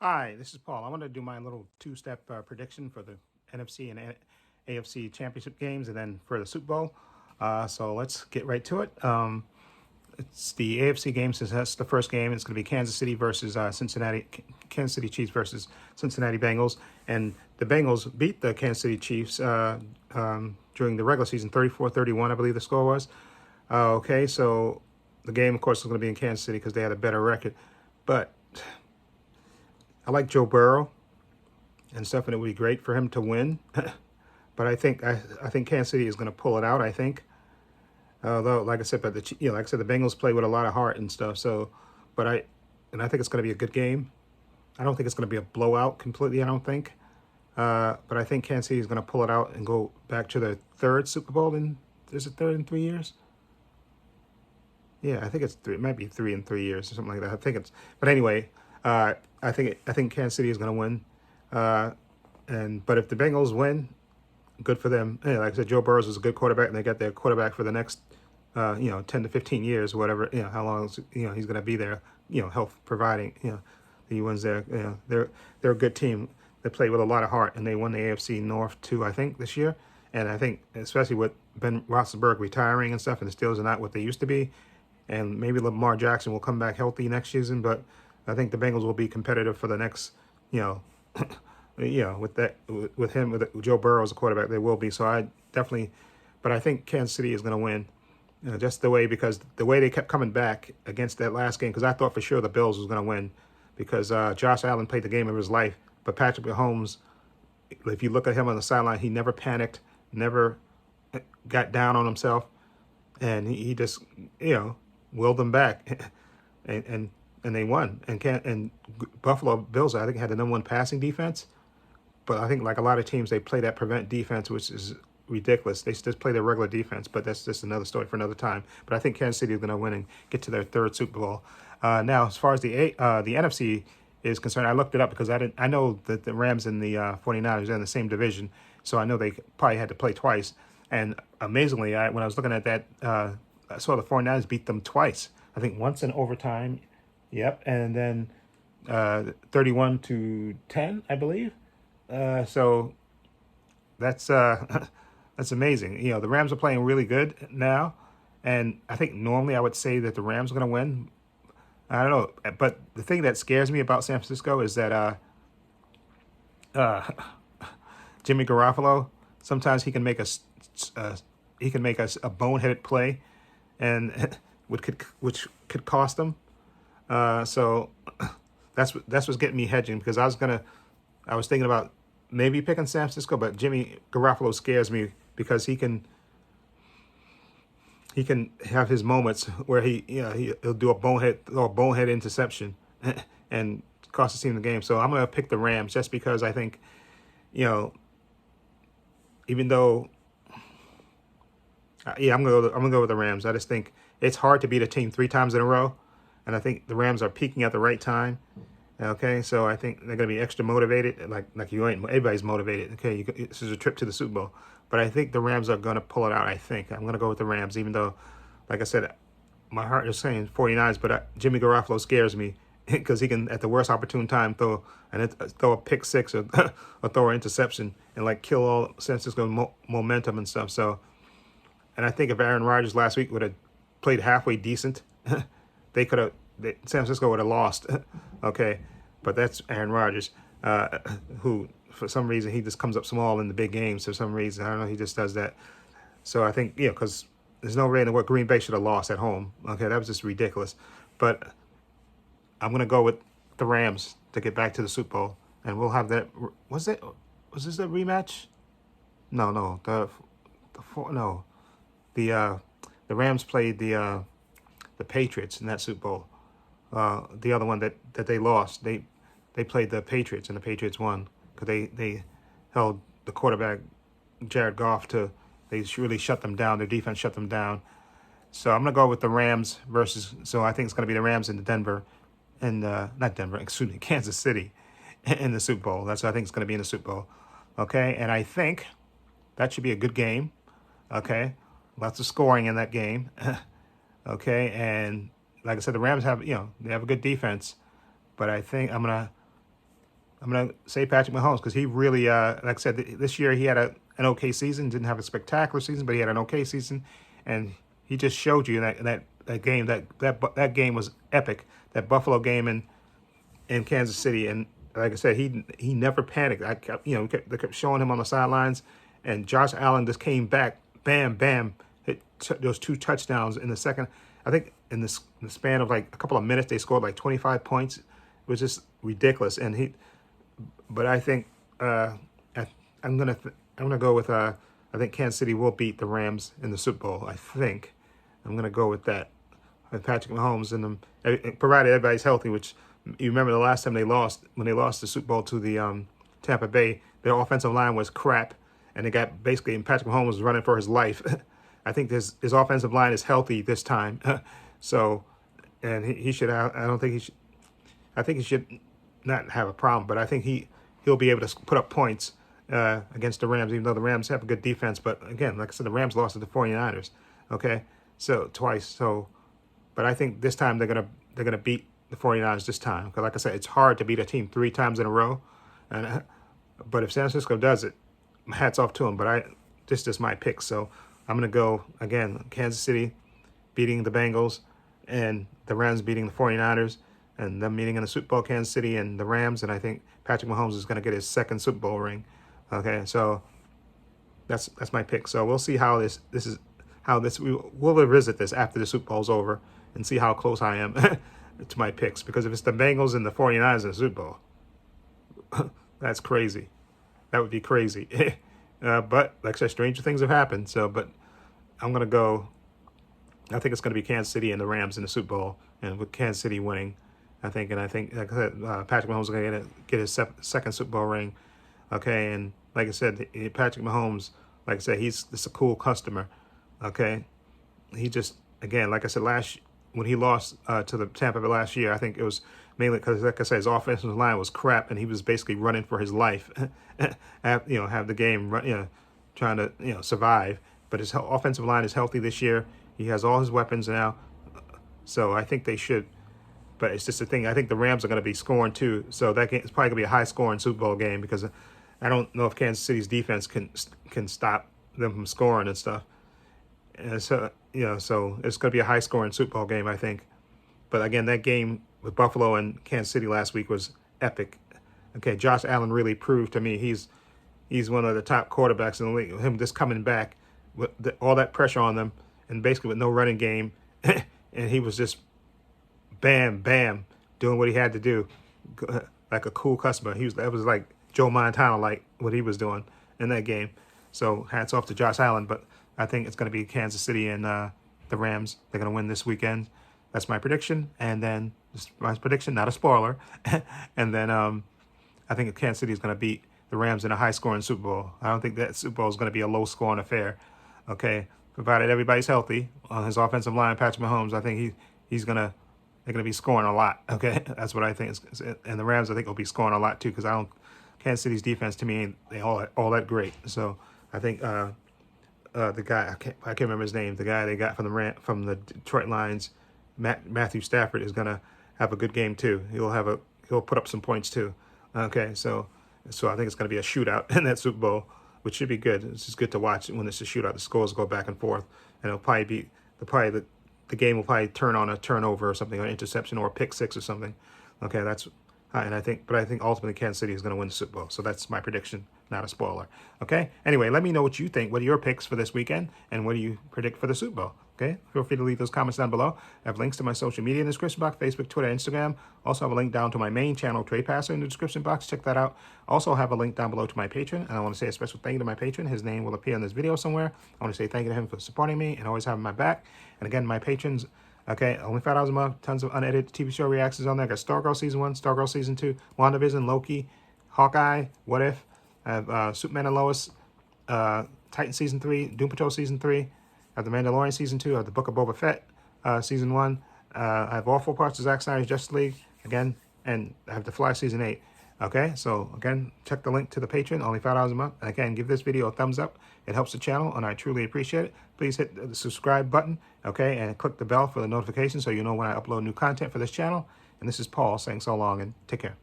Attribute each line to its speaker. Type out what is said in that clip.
Speaker 1: Hi, this is Paul. I want to do my little two-step prediction for the NFC and AFC championship games and then for the Super Bowl. So let's get right to it. It's the AFC game since that's the first game. It's going to be Kansas City versus Kansas City Chiefs versus Cincinnati Bengals. And the Bengals beat the Kansas City Chiefs during the regular season, 34-31, I believe the score was. Okay, so the game, of course, is going to be in Kansas City because they had a better record. But I like Joe Burrow and stuff, and it would be great for him to win. But I think Kansas City is going to pull it out. I think, although like I said, but like I said, the Bengals play with a lot of heart and stuff. So, I think it's going to be a good game. I don't think it's going to be a blowout completely. I don't think, but I think Kansas City is going to pull it out and go back to their third Super Bowl is it third in 3 years? Yeah, I think it's three. It might be 3 in 3 years or something like that. I think it's. But anyway, I think Kansas City is going to win. But if the Bengals win, good for them. Yeah, like I said, Joe Burrows is a good quarterback, and they got their quarterback for the next 10 to 15 years, whatever. How long he's going to be there. Health providing. He wins there. They're a good team. They play with a lot of heart, and they won the AFC North too, I think, this year. And I think, especially with Ben Roethlisberger retiring and stuff, and the Steelers are not what they used to be, and maybe Lamar Jackson will come back healthy next season, but I think the Bengals will be competitive for the next, with Joe Burrow as a quarterback, they will be. So I definitely, but I think Kansas City is going to win, just because the way they kept coming back against that last game, because I thought for sure the Bills was going to win, because Josh Allen played the game of his life, but Patrick Mahomes, if you look at him on the sideline, he never panicked, never got down on himself, and he just willed them back, and they won. And Buffalo Bills, I think, had the #1 passing defense, but I think like a lot of teams, they play that prevent defense, which is ridiculous. They just play their regular defense, but that's just another story for another time. But I think Kansas City is going to win and get to their third Super Bowl. Now, as far as the NFC is concerned, I looked it up because I know that the Rams and the 49ers are in the same division, so I know they probably had to play twice. And amazingly, when I was looking at that, I saw the 49ers beat them twice. I think once in overtime, yep, and then 31-10, I believe. So that's that's amazing. The Rams are playing really good now, and I think normally I would say that the Rams are going to win. I don't know, but the thing that scares me about San Francisco is that Jimmy Garoppolo, sometimes he can make a boneheaded play, and which could cost them. So that's what's getting me hedging, because I was thinking about maybe picking San Francisco, but Jimmy Garoppolo scares me because he can have his moments where he'll do a bonehead interception and cost the team the game. So I'm gonna pick the Rams just because I think even though I'm gonna go with the Rams. I just think it's hard to beat a team 3 times in a row, and I think the Rams are peaking at the right time. Okay, so I think they're going to be extra motivated. Like you ain't, everybody's motivated. Okay, this is a trip to the Super Bowl, but I think the Rams are going to pull it out. I think I'm going to go with the Rams, even though, like I said, my heart is saying 49ers, but Jimmy Garoppolo scares me because he can, at the worst opportune time, throw a pick six or throw an interception and like kill all San Francisco momentum and stuff. So, and I think if Aaron Rodgers last week would have played halfway decent, they could have. San Francisco would have lost. Okay, but that's Aaron Rodgers, who for some reason he just comes up small in the big games. For some reason, I don't know, he just does that. So I think because there's no reason what Green Bay should have lost at home. Okay, that was just ridiculous. But I'm gonna go with the Rams to get back to the Super Bowl, and we'll have that. Was this a rematch? No, the Rams played the Patriots in that Super Bowl. The other one that they lost, they played the Patriots, and the Patriots won because they held the quarterback Jared Goff they really shut them down. Their defense shut them down. So I'm gonna go with the Rams so I think it's gonna be the Rams in Denver, and not Denver, excuse me, Kansas City, in the Super Bowl. That's what I think it's gonna be in the Super Bowl. Okay, and I think that should be a good game. Okay, lots of scoring in that game. Okay, and like I said, the Rams have they have a good defense, but I think I'm gonna I'm going to say Patrick Mahomes because he really, like I said, this year he had an okay season. Didn't have a spectacular season, but he had an okay season, and he just showed you that game that game was epic. That Buffalo game in Kansas City, and like I said, he never panicked. They kept showing him on the sidelines, and Josh Allen just came back, bam, bam, hit those 2 touchdowns in the second. I think in the span of like a couple of minutes, they scored like 25 points. It was just ridiculous, but I think I'm gonna go with I think Kansas City will beat the Rams in the Super Bowl. I think I'm gonna go with that. With Patrick Mahomes and them, provided everybody's healthy. Which you remember the last time when they lost the Super Bowl to the Tampa Bay, their offensive line was crap, and they got basically. And Patrick Mahomes was running for his life. I think his offensive line is healthy this time, so and he should. I don't think he should. I think he should not have a problem, but I think he'll be able to put up points against the Rams, even though the Rams have a good defense. But again, like I said, the Rams lost to the 49ers, okay, so twice. So, but I think this time they're gonna beat the 49ers this time. Because like I said, it's hard to beat a team 3 times in a row, but if San Francisco does it, hats off to them. But this is my pick, so I'm gonna go again. Kansas City beating the Bengals, and the Rams beating the 49ers. And them meeting in the Super Bowl, Kansas City and the Rams, and I think Patrick Mahomes is going to get his 2nd Super Bowl ring. Okay, so that's my pick. So we'll see how we'll revisit this after the Super Bowl's over and see how close I am to my picks. Because if it's the Bengals and the 49ers in the Super Bowl, that's crazy. That would be crazy. But like I said, stranger things have happened. So, but I'm going to go. I think it's going to be Kansas City and the Rams in the Super Bowl, and with Kansas City winning. I think, like I said, Patrick Mahomes is going to get his 2nd Super Bowl ring. Okay, and like I said, Patrick Mahomes, like I said, he's just a cool customer. Okay, he just, again, like I said, when he lost to the Tampa Bay last year, I think it was mainly because, like I said, his offensive line was crap, and he was basically running for his life. Have the game, trying to survive. But his offensive line is healthy this year. He has all his weapons now, so I think they should. But it's just a thing. I think the Rams are going to be scoring too, so that game is probably going to be a high-scoring Super Bowl game because I don't know if Kansas City's defense can stop them from scoring and stuff. And so so it's going to be a high-scoring Super Bowl game, I think. But again, that game with Buffalo and Kansas City last week was epic. Okay, Josh Allen really proved to me he's one of the top quarterbacks in the league. Him just coming back with all that pressure on them and basically with no running game, and he was just bam, bam, doing what he had to do, like a cool customer. That was like Joe Montana, like what he was doing in that game. So hats off to Josh Allen. But I think it's going to be Kansas City and the Rams. They're going to win this weekend. That's my prediction. And then my prediction, not a spoiler. And then I think Kansas City is going to beat the Rams in a high-scoring Super Bowl. I don't think that Super Bowl is going to be a low-scoring affair. Okay, provided everybody's healthy on his offensive line, Patrick Mahomes. I think they're going to be scoring a lot. Okay, that's what I think. And the Rams, I think, will be scoring a lot too because Kansas City's defense to me ain't all that great. So I think the guy I can't remember his name. The guy they got from the Detroit Lions, Matthew Stafford, is going to have a good game too. He'll put up some points too. Okay, so I think it's going to be a shootout in that Super Bowl, which should be good. It's just good to watch when it's a shootout. The scores go back and forth, and it'll probably be the game will probably turn on a turnover or something, or an interception or a pick 6 or something. Okay, I think ultimately Kansas City is going to win the Super Bowl. So that's my prediction, not a spoiler. Okay. Anyway, let me know what you think. What are your picks for this weekend, and what do you predict for the Super Bowl? Okay. Feel free to leave those comments down below. I have links to my social media in the description box: Facebook, Twitter, Instagram. Also have a link down to my main channel, Trepacer, in the description box. Check that out. Also have a link down below to my patron, and I want to say a special thank you to my patron. His name will appear in this video somewhere. I want to say thank you to him for supporting me and always having my back. And again, my patrons. Okay, only $5 a month, tons of unedited TV show reactions on there. I got Stargirl Season 1, Stargirl Season 2, WandaVision, Loki, Hawkeye, What If. I have Superman and Lois, Titan Season 3, Doom Patrol Season 3. I have The Mandalorian Season 2. I have The Book of Boba Fett Season 1. I have all 4 parts of Zack Snyder's Justice League, again, and I have The Flash Season 8. Okay, so again, check the link to the Patreon, only $5 a month. And again, give this video a thumbs up. It helps the channel, and I truly appreciate it. Please hit the subscribe button, okay, and click the bell for the notifications so you know when I upload new content for this channel. And this is Paul saying so long, and take care.